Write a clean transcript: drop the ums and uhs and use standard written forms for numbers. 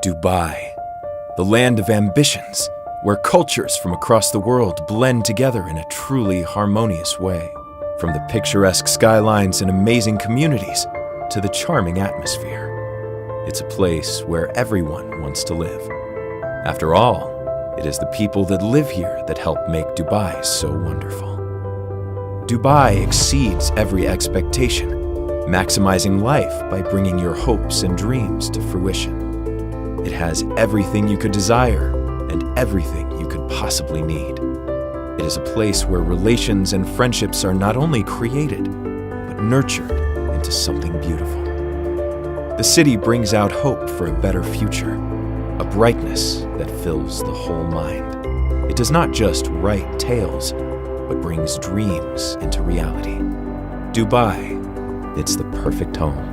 Dubai, the land of ambitions, where cultures from across the world blend together in a truly harmonious way. From the picturesque skylines and amazing communities to the charming atmosphere. It's a place where everyone wants to live. After all, it is the people that live here that help make Dubai so wonderful. Dubai exceeds every expectation, maximizing life by bringing your hopes and dreams to fruition. It has everything you could desire and everything you could possibly need. It is a place where relations and friendships are not only created, but nurtured into something beautiful. The city brings out hope for a better future, a brightness that fills the whole mind. It does not just write tales, but brings dreams into reality. Dubai, it's the perfect home.